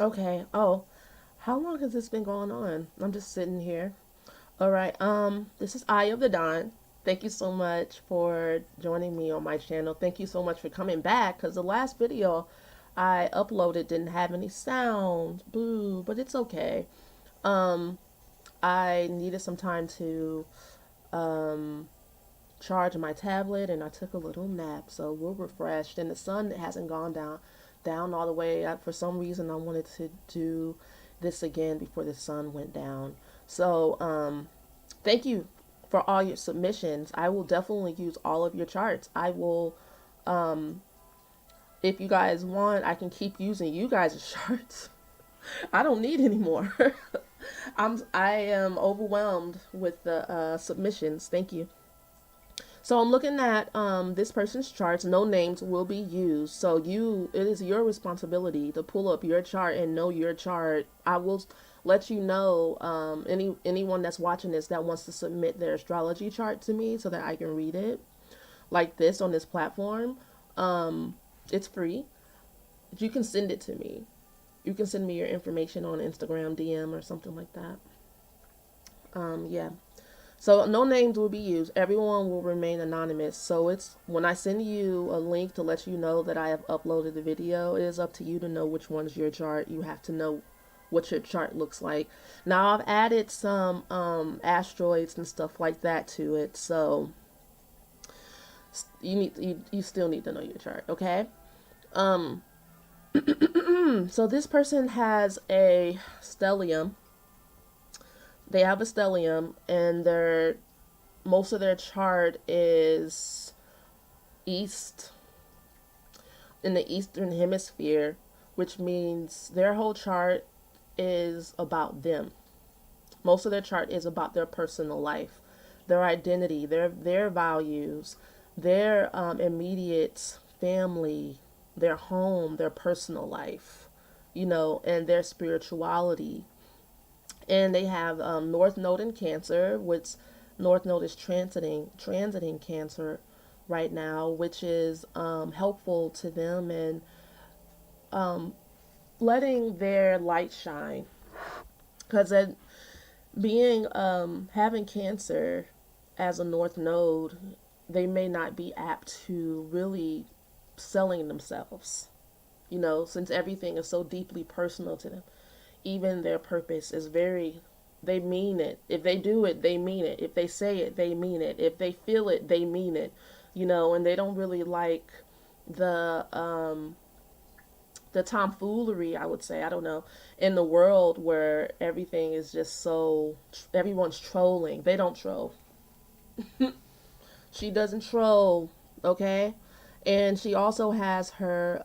Okay. Oh, how long has this been going on? I'm just sitting here. All right. This is Eye of the Dawn. Thank you so much for joining me on my channel. Thank you so much for coming back because the last video I uploaded didn't have any sound. Boo, but it's okay. Um, I needed some time to um charge my tablet and I took a little nap, so we're refreshed. And the sun hasn't gone down all the way. For some reason, I wanted to do this again before the sun went down. So, thank you for all your submissions. I will definitely use all of your charts. I will, um, if you guys want, I can keep using you guys' charts. I don't need any more. I am overwhelmed with the submissions. Thank you. So I'm looking at this person's charts. No names will be used. So it is your responsibility to pull up your chart and know your chart. I will let you know anyone that's watching this that wants to submit their astrology chart to me so that I can read it like this on this platform. It's free. You can send it to me. You can send me your information on Instagram DM or something like that. Yeah. So no names will be used. Everyone will remain anonymous. So it's when I send you a link to let you know that I have uploaded the video, it is up to you to know which one's your chart. You have to know what your chart looks like. Now I've added some asteroids and stuff like that to it. So you still need to know your chart, okay? Um so this person has a stellium. They have a stellium and most of their chart is east in the eastern hemisphere, which means their whole chart is about them. Most of their chart is about their personal life, their identity, their values, their immediate family, their home, their personal life, and their spirituality. And they have North Node in Cancer, which North Node is transiting Cancer right now, which is helpful to them and um, letting their light shine. Because being having Cancer as a North Node, they may not be apt to really selling themselves. Since everything is so deeply personal to them, even their purpose is very, they mean it. If they do it, they mean it. If they say it, they mean it. If they feel it, they mean it. And they don't really like the tomfoolery, I would say, I don't know, in the world where everything is just so, everyone's trolling. They don't troll. She doesn't troll, okay? And she also has her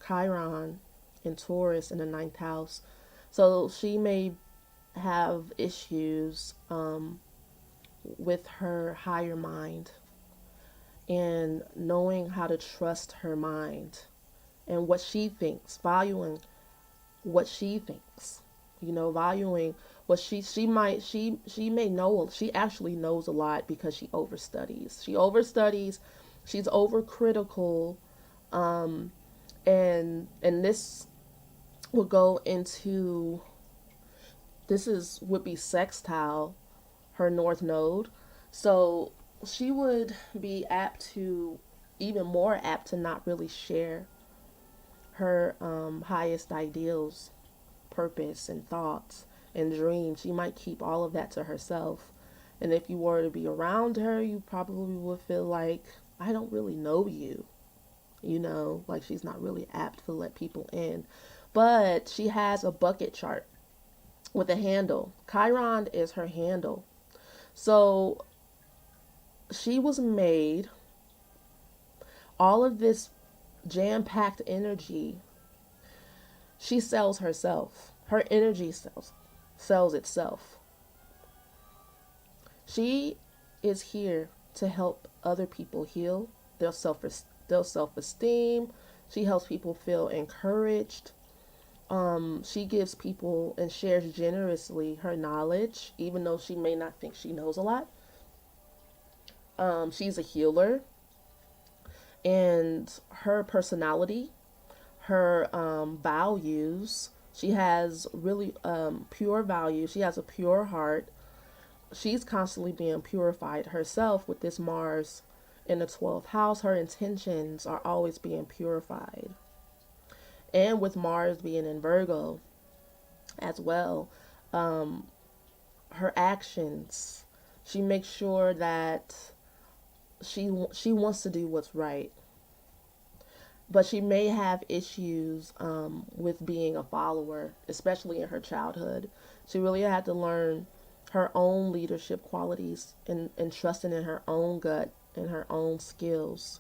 Chiron in Taurus in the ninth house. So she may have issues with her higher mind and knowing how to trust her mind and what she thinks, valuing what she thinks, valuing what she may know. She actually knows a lot because she overstudies, she's overcritical, and this will go into, would be sextile her north node. So she would be even more apt to not really share her highest ideals, purpose, and thoughts and dreams. She might keep all of that to herself. And if you were to be around her, you probably would feel like, I don't really know you. Like she's not really apt to let people in. But she has a bucket chart with a handle. Chiron is her handle. So she was made, all of this jam packed energy, she sells herself. Her energy sells itself. She is here to help other people heal their self esteem. She helps people feel encouraged. She gives people and shares generously her knowledge, even though she may not think she knows a lot. She's a healer, and her personality, her values, She has really pure values. She has a pure heart. She's constantly being purified herself with this Mars in the 12th house. Her intentions are always being purified. And with Mars being in Virgo as well, her actions, she makes sure that she wants to do what's right. But she may have issues with being a follower, especially in her childhood. She really had to learn her own leadership qualities and trusting in her own gut and her own skills.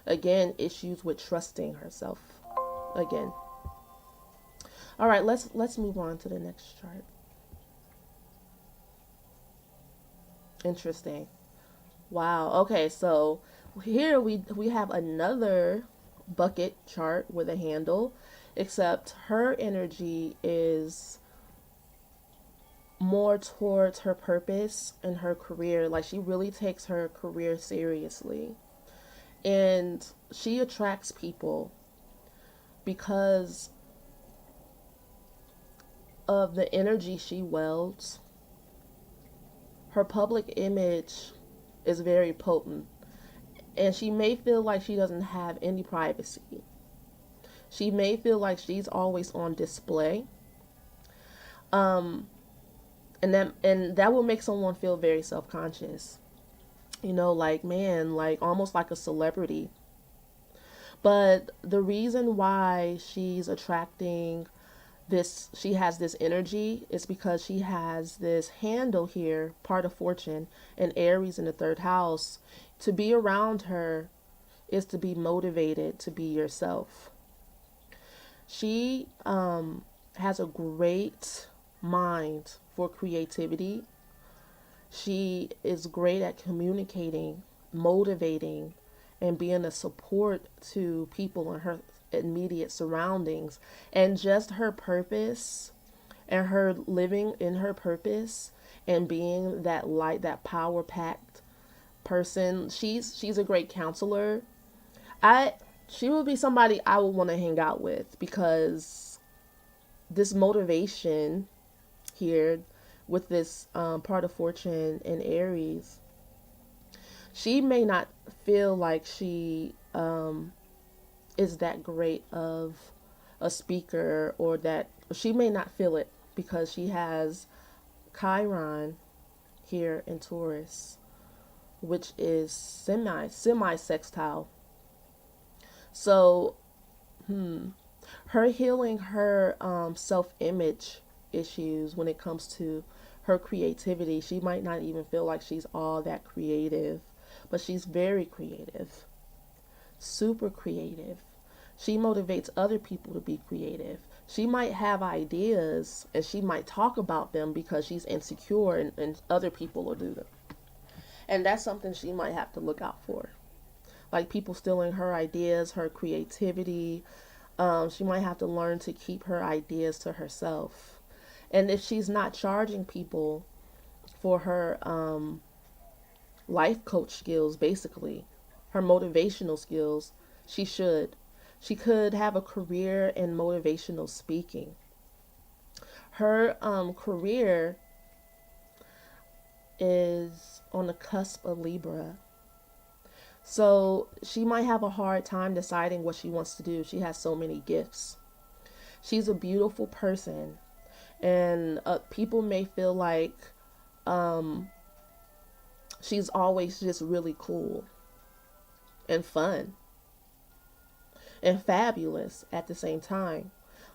Again, issues with trusting herself. Again. All right, let's move on to the next chart. Interesting. Wow. Okay, so here we have another bucket chart with a handle, except her energy is more towards her purpose and her career. Like she really takes her career seriously. And she attracts people because of the energy she wields. Her public image is very potent, and she may feel like she doesn't have any privacy. She may feel like she's always on display. Um, and that will make someone feel very self-conscious. You know, like man, like almost like a celebrity. But the reason why she's attracting this, she has this energy, is because she has this handle here, part of fortune, and Aries in the third house. To be around her is to be motivated to be yourself. She has a great mind for creativity. She is great at communicating, motivating, and being a support to people in her immediate surroundings. And just her purpose and her living in her purpose and being that light, that power packed person. She's a great counselor. I She would be somebody I would want to hang out with because this motivation here with this part of fortune in Aries, she may not feel like she is that great of a speaker, or that she may not feel it because she has Chiron here in Taurus, which is semi sextile. So her healing her self image issues when it comes to her creativity. She might not even feel like she's all that creative, but she's very creative, super creative. She motivates other people to be creative. She might have ideas and she might talk about them because she's insecure, and other people will do them. And that's something she might have to look out for. Like people stealing her ideas, her creativity. She might have to learn to keep her ideas to herself. And if she's not charging people for her life coach skills, basically, her motivational skills, she should. She could have a career in motivational speaking. Her career is on the cusp of Libra. So she might have a hard time deciding what she wants to do. She has so many gifts. She's a beautiful person, and people may feel like she's always just really cool and fun and fabulous at the same time,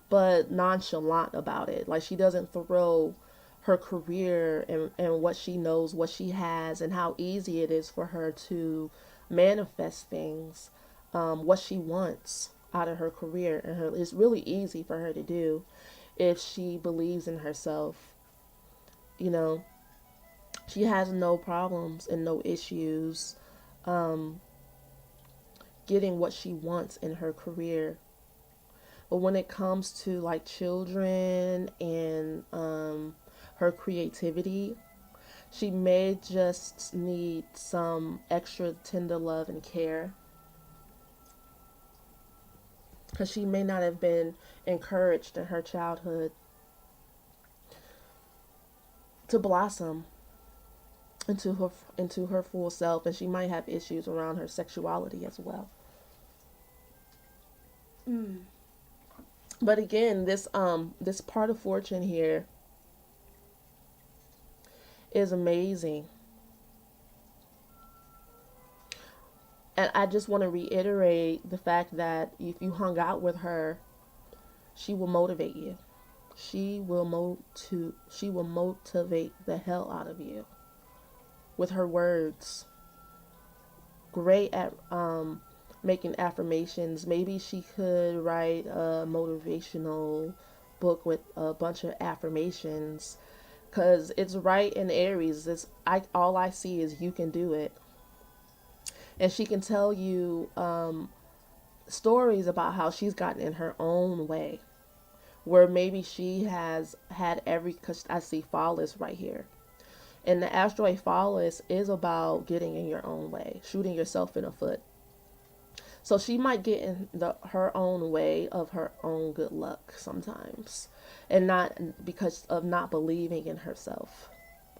but nonchalant about it. Like she doesn't throw her career and what she knows, what she has, and how easy it is for her to manifest things, what she wants out of her career. And it's really easy for her to do if she believes in herself. You know, she has no problems and no issues getting what she wants in her career. But when it comes to like children and her creativity, she may just need some extra tender love and care. because she may not have been encouraged in her childhood to blossom into her full self, and she might have issues around her sexuality as well. But again, this part of fortune here is amazing. And I just want to reiterate the fact that if you hung out with her, she will motivate you. She will motivate the hell out of you with her words. Great at making affirmations. Maybe she could write a motivational book with a bunch of affirmations, because it's right in Aries. All I see is you can do it. And she can tell you stories about how she's gotten in her own way, where maybe she has had because I see Phallus right here. And the asteroid Phallus is about getting in your own way, shooting yourself in the foot. So she might get in her own way of her own good luck sometimes, and not because of not believing in herself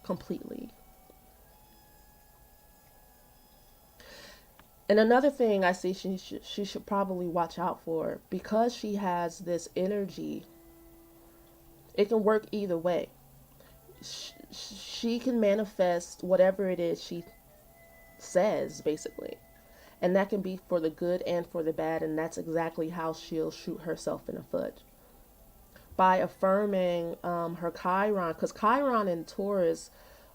completely. And another thing I see she should probably watch out for, because she has this energy, it can work either way. She can manifest whatever it is she says, basically. And that can be for the good and for the bad, and that's exactly how she'll shoot herself in the foot. By affirming her Chiron, because Chiron in Taurus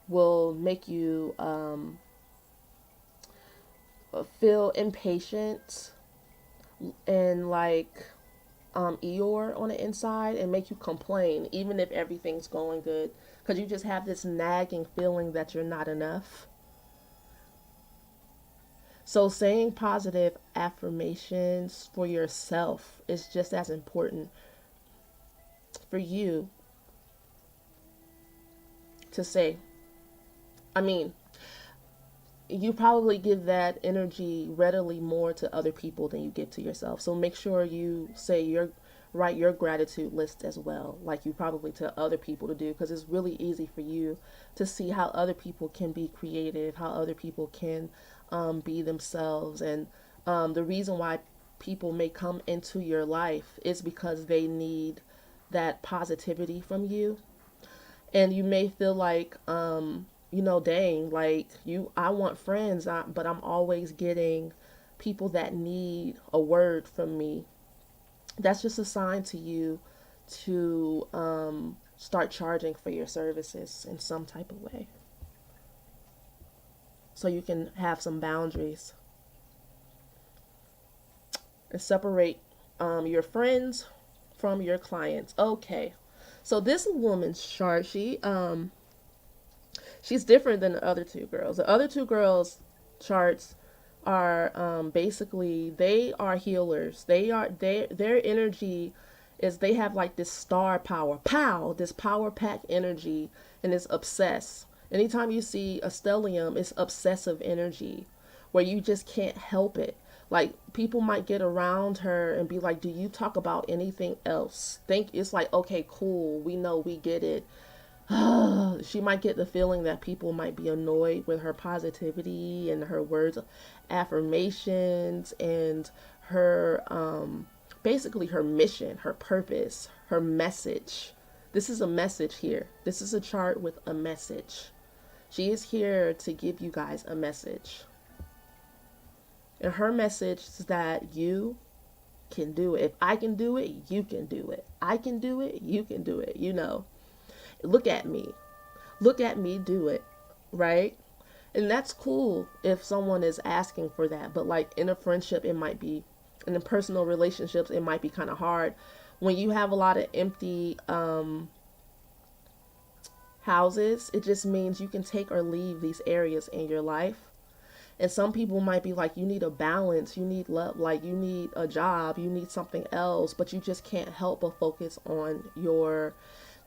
will make you feel impatient and like Eeyore on the inside, and make you complain even if everything's going good, because you just have this nagging feeling that you're not enough. So saying positive affirmations for yourself is just as important for you to say. I mean, you probably give that energy readily more to other people than you give to yourself. So make sure you write your gratitude list as well, like you probably tell other people to do, because it's really easy for you to see how other people can be creative, how other people can be themselves. And the reason why people may come into your life is because they need that positivity from you. And you may feel like, dang, like I want friends, but I'm always getting people that need a word from me. That's just a sign to you to start charging for your services in some type of way, so you can have some boundaries and separate your friends from your clients. Okay, so this woman's chart, she's different than the other two girls. The other two girls' charts are basically, they are healers. Their energy is, they have like this star power, this power pack energy, and it's obsessed. Anytime you see a stellium, it's obsessive energy, where you just can't help it. Like, people might get around her and be like, do you talk about anything else? Think it's like, okay, cool, we know, we get it. She might get the feeling that people might be annoyed with her positivity and her words of affirmations, and her basically her mission, her purpose, her message. This is a message here. This is a chart with a message. She is here to give you guys a message. And her message is that you can do it. If I can do it, you can do it. I can do it, you can do it. Look at me. Look at me do it, right? And that's cool if someone is asking for that. But like in a friendship, it might be, in personal relationships, it might be kind of hard. When you have a lot of empty houses, it just means you can take or leave these areas in your life. And some people might be like, you need a balance, you need love, like you need a job, you need something else, but you just can't help but focus on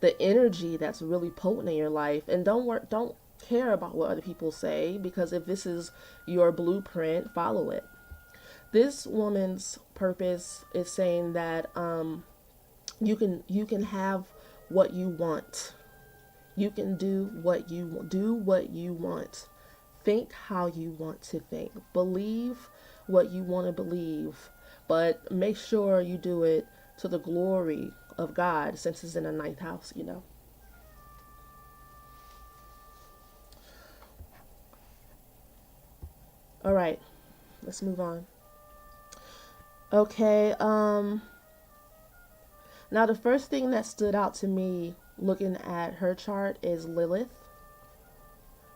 the energy that's really potent in your life. And don't care about what other people say, because if this is your blueprint, follow it. This woman's purpose is saying that you can have what you want. You can do what you want. Think how you want to think. Believe what you want to believe, but make sure you do it to the glory of God, since it's in the ninth house. All right, let's move on. Okay, now the first thing that stood out to me looking at her chart is Lilith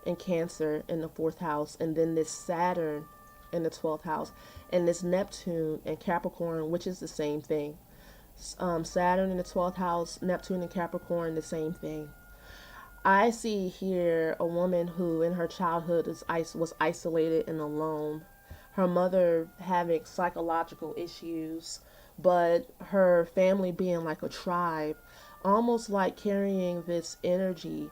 and Cancer in the fourth house, and then this Saturn in the 12th house, and this Neptune and Capricorn, which is the same thing. Saturn in the 12th house, Neptune and Capricorn, the same thing. I see here a woman who in her childhood was isolated and alone. Her mother having psychological issues, but her family being like a tribe, almost like carrying this energy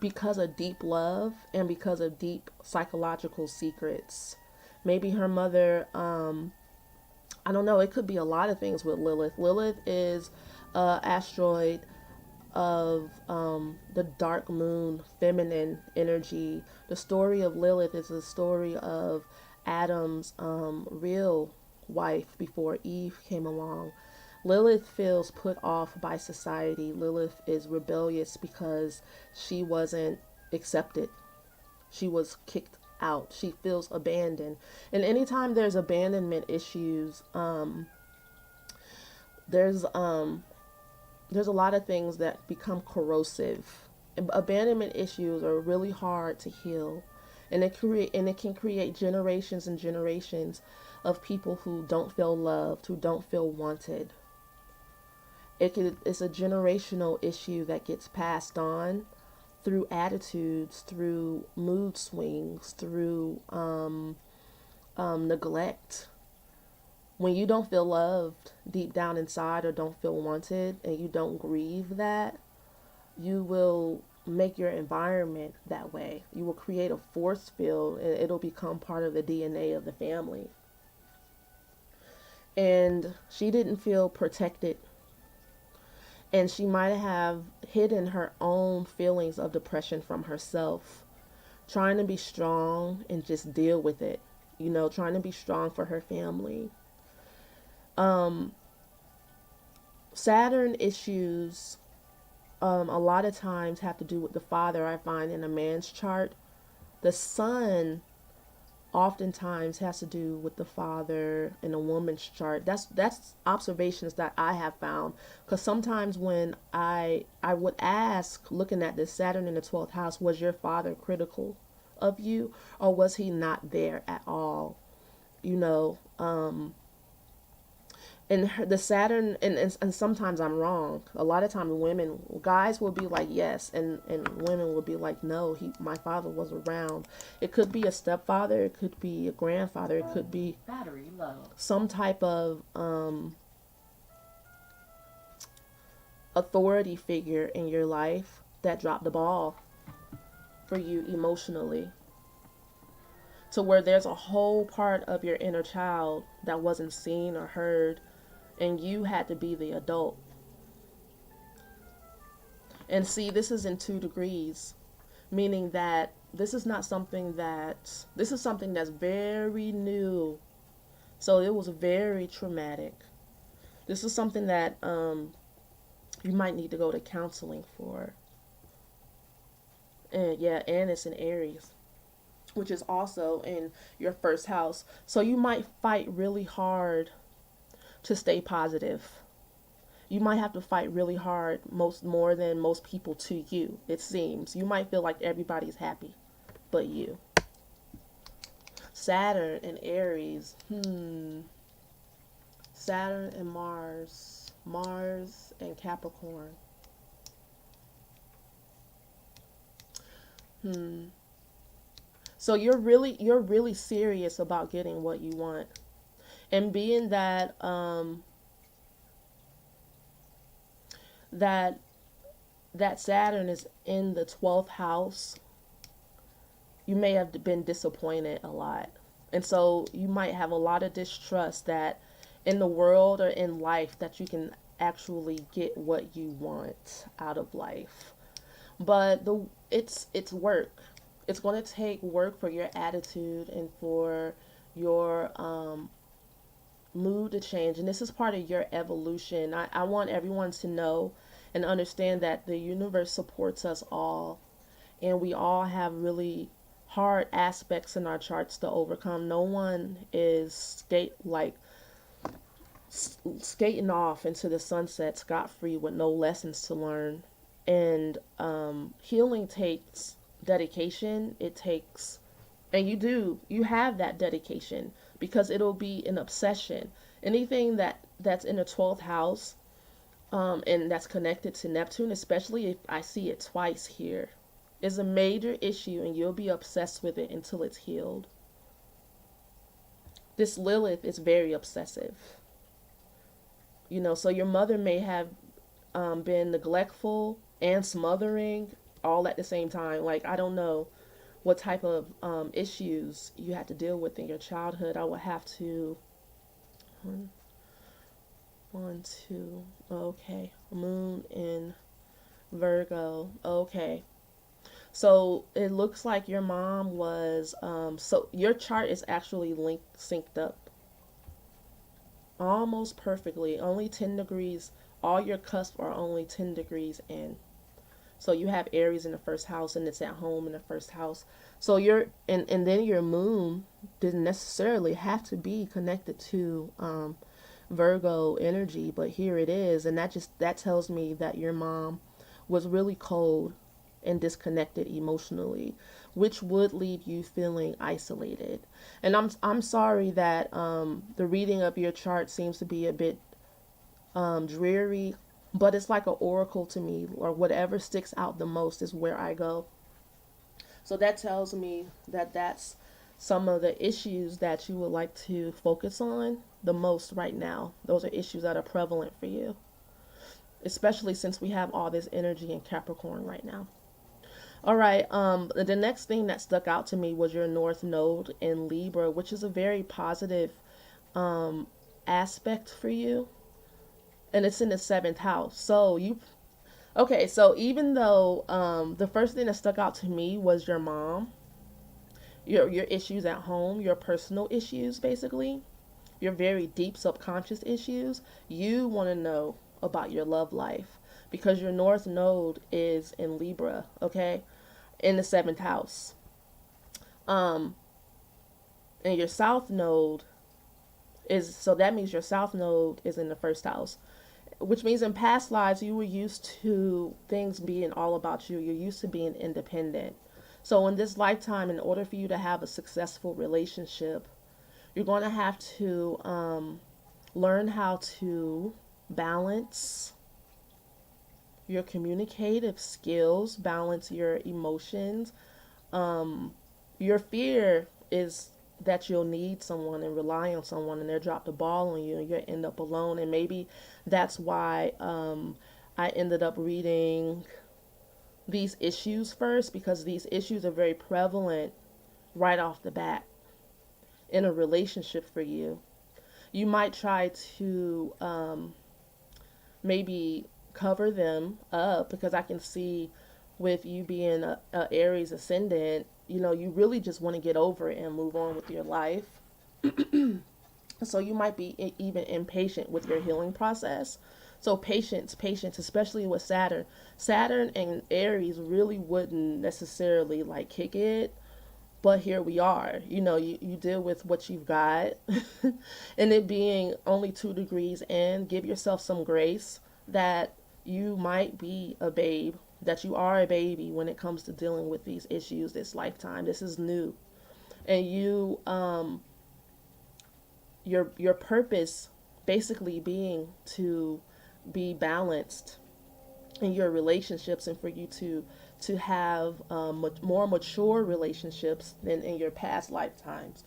because of deep love and because of deep psychological secrets. Maybe her mother, I don't know, it could be a lot of things with Lilith. Lilith is an asteroid of the dark moon, feminine energy. The story of Lilith is a story of Adam's real wife before Eve came along. Lilith feels put off by society. Lilith is rebellious because she wasn't accepted. She was kicked out. She feels abandoned. And anytime there's abandonment issues, there's a lot of things that become corrosive. Abandonment issues are really hard to heal, and it can create generations and generations of people who don't feel loved, who don't feel wanted. It's a generational issue that gets passed on through attitudes, through mood swings, through neglect. When you don't feel loved deep down inside or don't feel wanted and you don't grieve that, you will make your environment that way. You will create a force field and it'll become part of the DNA of the family. And she didn't feel protected, and she might have hidden her own feelings of depression from herself, trying to be strong and just deal with it, trying to be strong for her family. Saturn issues a lot of times have to do with the father. I find in a man's chart, the sun oftentimes has to do with the father in a woman's chart. That's observations that I have found, because sometimes when I would ask, looking at this Saturn in the 12th house, was your father critical of you, or was he not there at all? you know and the Saturn, and sometimes I'm wrong. A lot of times guys will be like yes, and women will be like no, my father was around. It could be a stepfather, it could be a grandfather, it could be battery low, some type of authority figure in your life that dropped the ball for you emotionally, to where there's a whole part of your inner child that wasn't seen or heard, and you had to be the adult. And see, this is in 2 degrees, meaning that this is something that's very new. So it was very traumatic. This is something that you might need to go to counseling for. And yeah, and it's in Aries, which is also in your first house. So you might fight really hard to stay positive. You might have to fight really hard, more than most people, to you. It seems you might feel like everybody's happy but you. Saturn and Aries. Saturn and Mars and Capricorn. So you're really serious about getting what you want. And being that that Saturn is in the 12th house, you may have been disappointed a lot. And so you might have a lot of distrust that in the world or in life that you can actually get what you want out of life. But it's work. It's going to take work for your attitude and for your mood to change. And this is part of your evolution. I want everyone to know and understand that the universe supports us all, and we all have really hard aspects in our charts to overcome. No one is skating off into the sunset scot free with no lessons to learn. And healing takes dedication. It takes, and you have that dedication because it'll be an obsession. Anything that's in the 12th house, and that's connected to Neptune, especially if I see it twice here, is a major issue, and you'll be obsessed with it until it's healed. This Lilith is very obsessive. So your mother may have been neglectful and smothering all at the same time. Like, I don't know what type of issues you had to deal with in your childhood. I would have to. One, two. Okay. Moon in Virgo. Okay. So it looks like your mom was. So your chart is actually synced up almost perfectly. Only 10 degrees. All your cusps are only 10 degrees in. So you have Aries in the first house, and it's at home in the first house. So and then your moon didn't necessarily have to be connected to Virgo energy, but here it is, and that tells me that your mom was really cold and disconnected emotionally, which would leave you feeling isolated. And I'm sorry that the reading of your chart seems to be a bit dreary, but it's like an oracle to me, or whatever sticks out the most is where I go. So that tells me that that's some of the issues that you would like to focus on the most right now. Those are issues that are prevalent for you, especially since we have all this energy in Capricorn right now. All right, the next thing that stuck out to me was your North Node in Libra, which is a very positive aspect for you, and it's in the 7th house. So even though the first thing that stuck out to me was your mom, your issues at home, your personal issues, basically, your very deep subconscious issues, you want to know about your love life because your North Node is in Libra, okay, in the 7th house. Um, and your South Node so that means your South Node is in the first house, which means in past lives you were used to things being all about you. You're used to being independent. So in this lifetime, in order for you to have a successful relationship, you're going to have to learn how to balance your communicative skills, balance your emotions. Your fear is that you'll need someone and rely on someone, and they'll drop the ball on you and you'll end up alone. And maybe that's why I ended up reading these issues first, because these issues are very prevalent right off the bat in a relationship for you. You might try to maybe cover them up, because I can see with you being a Aries ascendant, you really just want to get over it and move on with your life. So you might be even impatient with your healing process. So patience, especially with Saturn. Saturn and Aries really wouldn't necessarily like kick it, but here we are. You deal with what you've got, and it being only 2 degrees in, give yourself some grace that you might be a babe, that you are a baby when it comes to dealing with these issues this lifetime. This is new, and your purpose basically being to be balanced in your relationships, and for you to have more mature relationships than in your past lifetimes,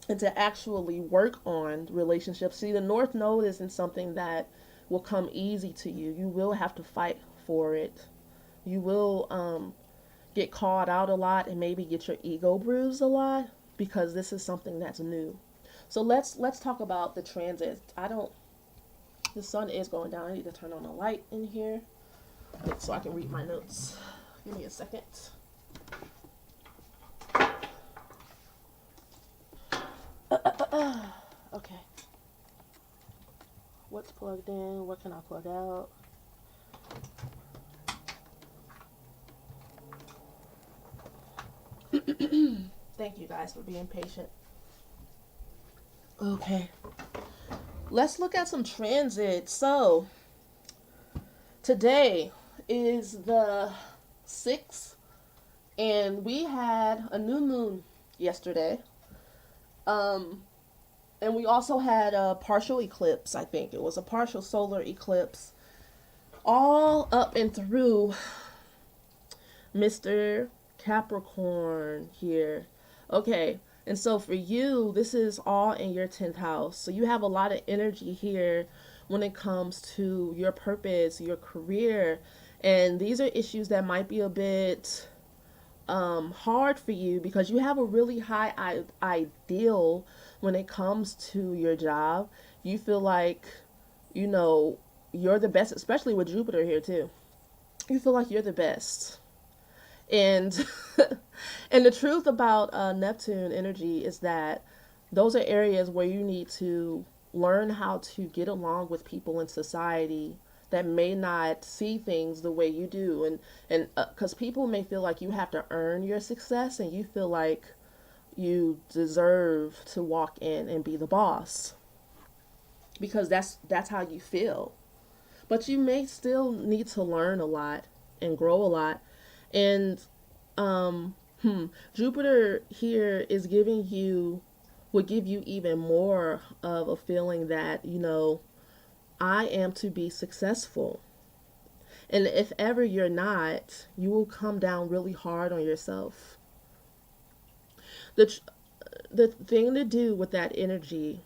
and to actually work on relationships. See, the North Node isn't something that will come easy to you. You will have to fight for it. You will get called out a lot and maybe get your ego bruised a lot, because this is something that's new. So let's talk about the transit. The sun is going down. I need to turn on the light in here so I can read my notes. Give me a second. Okay. What's plugged in? What can I plug out? Thank you guys for being patient. Okay. Let's look at some transit. So, today is the 6th, and we had a new moon yesterday. And we also had a partial eclipse, I think. It was a partial solar eclipse all up and through Mr. Capricorn here. Okay, and so for you, this is all in your 10th house. So you have a lot of energy here when it comes to your purpose, your career. And these are issues that might be a bit hard for you because you have a really high ideal when it comes to your job. You feel like, you know, you're the best, especially with Jupiter here too. You feel like you're the best. And and the truth about Neptune energy is that those are areas where you need to learn how to get along with people in society that may not see things the way you do, and because people may feel like you have to earn your success, and you feel like you deserve to walk in and be the boss because that's how you feel. But you may still need to learn a lot and grow a lot. And um Jupiter here is giving you would give you even more of a feeling that, you know, I am to be successful. And if ever you're not, you will come down really hard on yourself. The the thing to do with that energy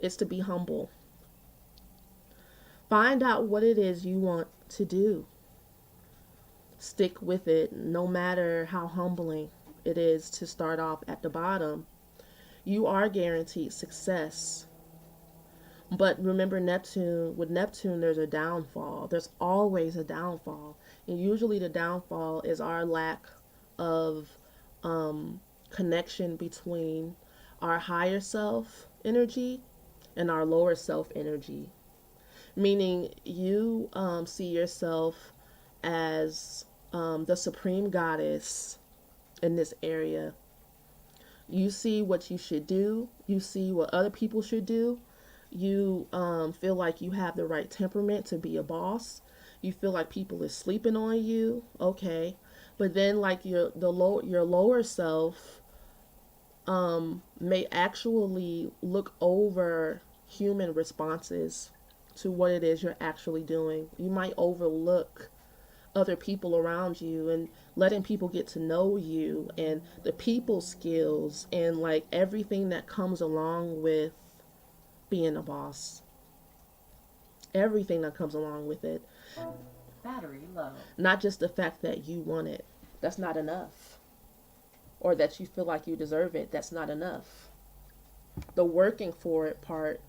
is to be humble. Find out what it is you want to do. Stick with it, no matter how humbling it is to start off at the bottom. You are guaranteed success. But remember, with Neptune, there's a downfall. There's always a downfall. And usually the downfall is our lack of connection between our higher self energy and our lower self energy. Meaning you see yourself as the supreme goddess in this area. You see what you should do. You see what other people should do. You feel like you have the right temperament to be a boss. You feel like people is sleeping on you. Okay, but then like your lower self may actually look over human responses to what it is you're actually doing. You might overlook other people around you and letting people get to know you and the people skills and like everything that comes along with being a boss. Everything that comes along with it. Battery low. Not just the fact that you want it. That's not enough. Or that you feel like you deserve it. That's not enough. The working for it part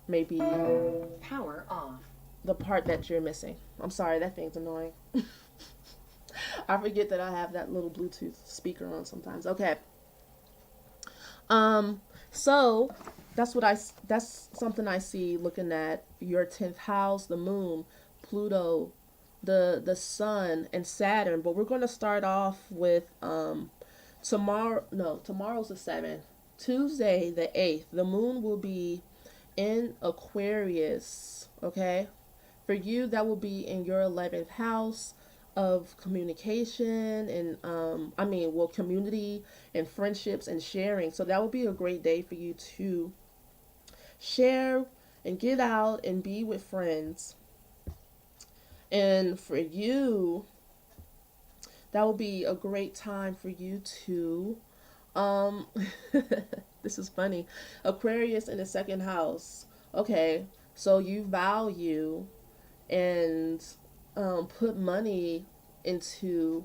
may be Power off. the part that you're missing. I'm sorry, that thing's annoying. I forget that I have that little Bluetooth speaker on sometimes. Okay. So that's something I see looking at your 10th house, the moon, Pluto, the sun and Saturn. But we're going to start off with tomorrow's the 7th. Tuesday the 8th, the moon will be in Aquarius, okay? For you, that will be in your 11th house of communication and community and friendships and sharing. So that would be a great day for you to share and get out and be with friends. And for you, that will be a great time for you to this is funny. Aquarius in the 2nd house. Okay, so you value and put money into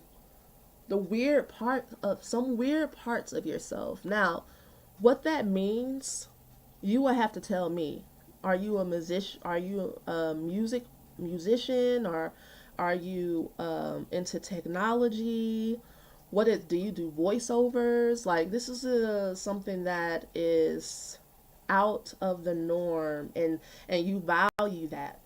the weird part of some weird parts of yourself. Now, what that means, you will have to tell me. Are you a musician? Are you a musician, or are you into technology? Do you do voiceovers? Like, this is something that is out of the norm, and you value that,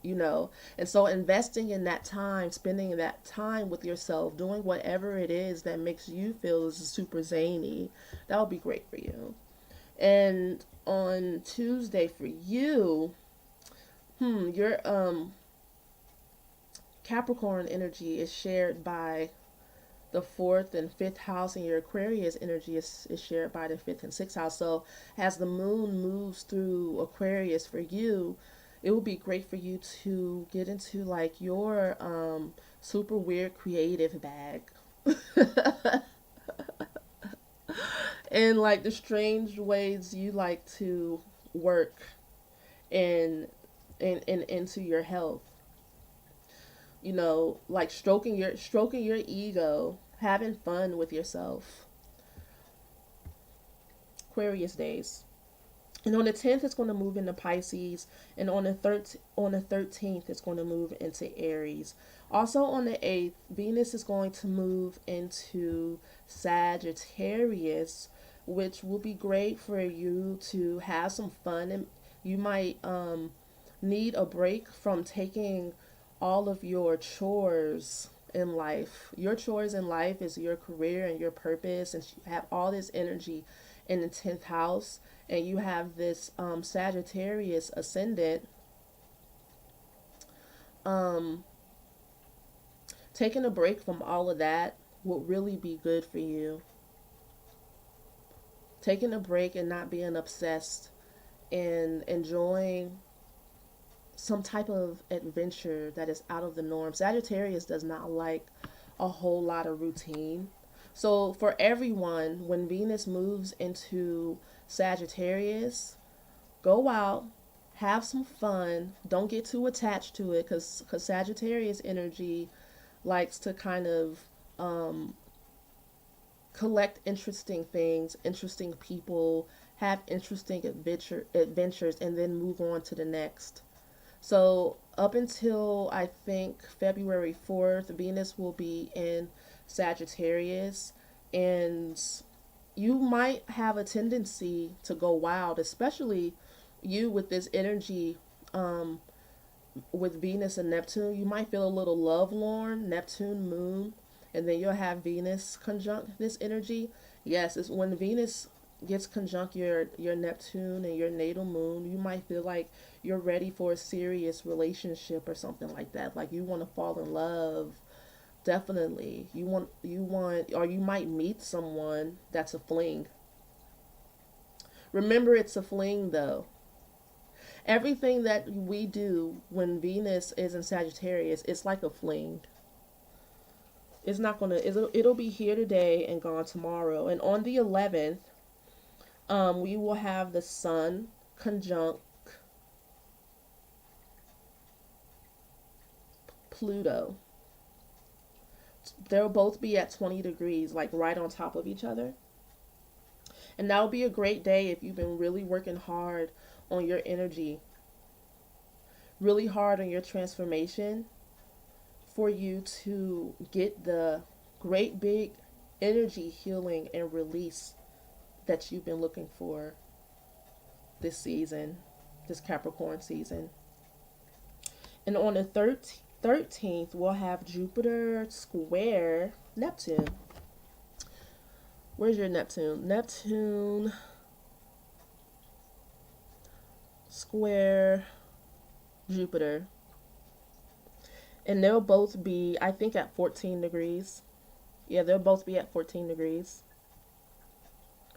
you know. And so investing in that time, spending that time with yourself, doing whatever it is that makes you feel super zany, that would be great for you. And on Tuesday for you, your Capricorn energy is shared by the fourth and fifth house, and your Aquarius energy is shared by the fifth and sixth house. So as the moon moves through Aquarius for you, it would be great for you to get into like your super weird creative bag. And like the strange ways you like to work and into your health. You know, like stroking your ego, having fun with yourself. Aquarius days. And on the 10th, it's going to move into Pisces, and on the 13th, it's going to move into Aries. Also on the 8th, Venus is going to move into Sagittarius, which will be great for you to have some fun, and you might need a break from taking all of your chores in life. Your chores in life is your career and your purpose, and you have all this energy in the 10th house, and you have this Sagittarius ascendant. um, Taking a break from all of that would really be good for you. Taking a break and not being obsessed, and enjoying some type of adventure that is out of the norm. Sagittarius does not like a whole lot of routine. So for everyone, when Venus moves into Sagittarius, go out, have some fun. Don't get too attached to it, because Sagittarius energy likes to kind of um, collect interesting things, interesting people, have interesting adventures, and then move on to the next. So up until I think February 4th, Venus will be in Sagittarius, and you might have a tendency to go wild, especially you with this energy um, with Venus and Neptune. You might feel a little lovelorn, Neptune moon, and then you'll have Venus conjunct this energy. Yes, it's when Venus gets conjunct your Neptune and your natal moon, you might feel like you're ready for a serious relationship or something like that. Like you want to fall in love. Definitely. You want or you might meet someone that's a fling. Remember, it's a fling though. Everything that we do when Venus is in Sagittarius, it's like a fling. It's not gonna. It'll be here today and gone tomorrow. And on the 11th, we will have the Sun conjunct Pluto. They'll both be at 20 degrees, like right on top of each other. And that'll be a great day if you've been really working hard on your energy, really hard on your transformation, for you to get the great big energy healing and release that you've been looking for this season, this Capricorn season. And on the 13th, we'll have Jupiter square Neptune. Where's your Neptune? Neptune square Jupiter. And they'll both be, I think, at 14 degrees. Yeah, they'll both be at 14 degrees.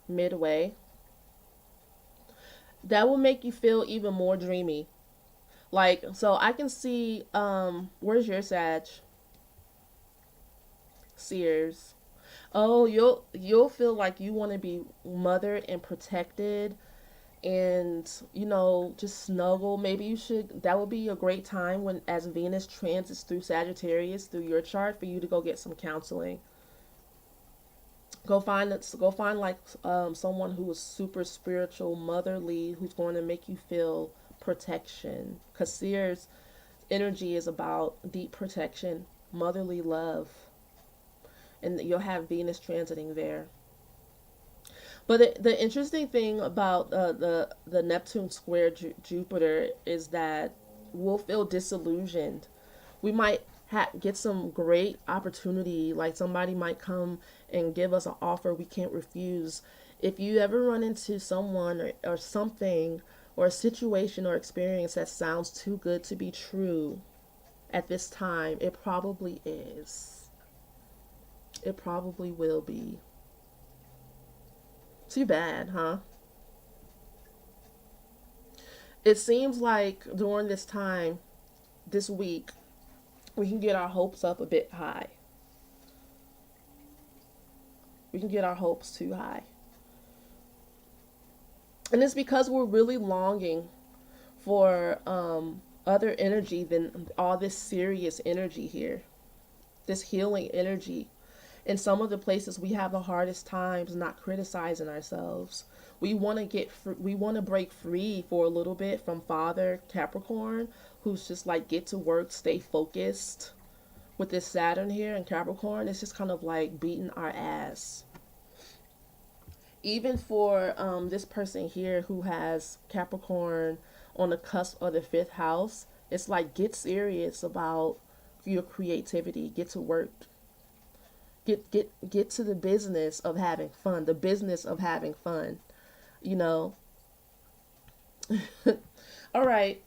Midway. That will make you feel even more dreamy. Like, so I can see, where's your Sag? Sears. Oh, you'll feel like you want to be mothered and protected, and just snuggle. Maybe you should, that would be a great time when as Venus transits through Sagittarius through your chart for you to go get some counseling. Go find like someone who is super spiritual, motherly, who's going to make you feel protection. Because Seer's energy is about deep protection, motherly love, and you'll have Venus transiting there. But the interesting thing about the Neptune square Jupiter is that we'll feel disillusioned. We might get some great opportunity, like somebody might come and give us an offer we can't refuse. If you ever run into someone or something or a situation or experience that sounds too good to be true at this time, it probably is. It probably will be. Too bad, huh? It seems like during this time, this week, we can get our hopes up a bit high. We can get our hopes too high. And it's because we're really longing for other energy than all this serious energy here, this healing energy. In some of the places we have the hardest times not criticizing ourselves. We want to break free for a little bit from Father Capricorn, who's just like get to work, stay focused. With this Saturn here in Capricorn, it's just kind of like beating our ass. Even for this person here who has Capricorn on the cusp of the fifth house, it's like get serious about your creativity, get to work, get to the business of having fun, the business of having fun, you know. All right,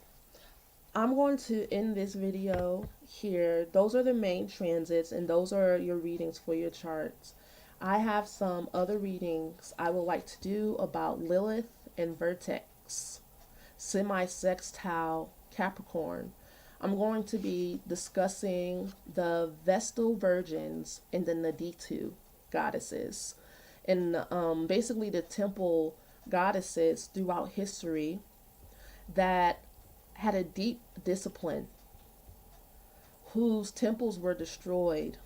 I'm going to end this video here. Those are the main transits, and those are your readings for your charts. I have some other readings I would like to do about Lilith and Vertex, semi-sextile Capricorn. I'm going to be discussing the Vestal Virgins and the Naditu goddesses, and basically the temple goddesses throughout history that had a deep discipline, whose temples were destroyed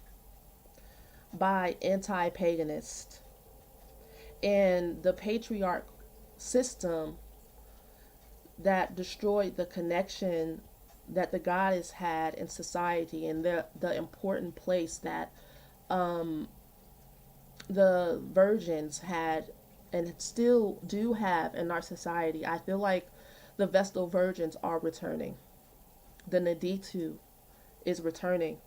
by anti-paganists, and the patriarch system that destroyed the connection that the goddess had in society, and the important place that the virgins had and still do have in our society. I feel like the Vestal Virgins are returning. The Naditu is returning.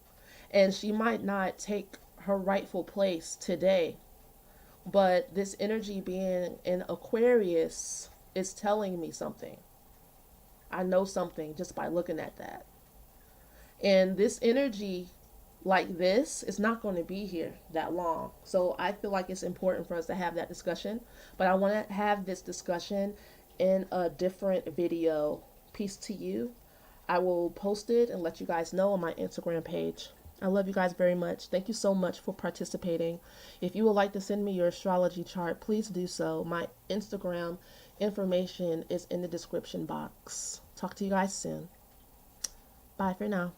And she might not take her rightful place today, but this energy being in Aquarius is telling me something. I know something just by looking at that. And this energy like this is not going to be here that long. So I feel like it's important for us to have that discussion. But I want to have this discussion in a different video. Peace to you. I will post it and let you guys know on my Instagram page. I love you guys very much. Thank you so much for participating. If you would like to send me your astrology chart, please do so. My Instagram information is in the description box. Talk to you guys soon. Bye for now.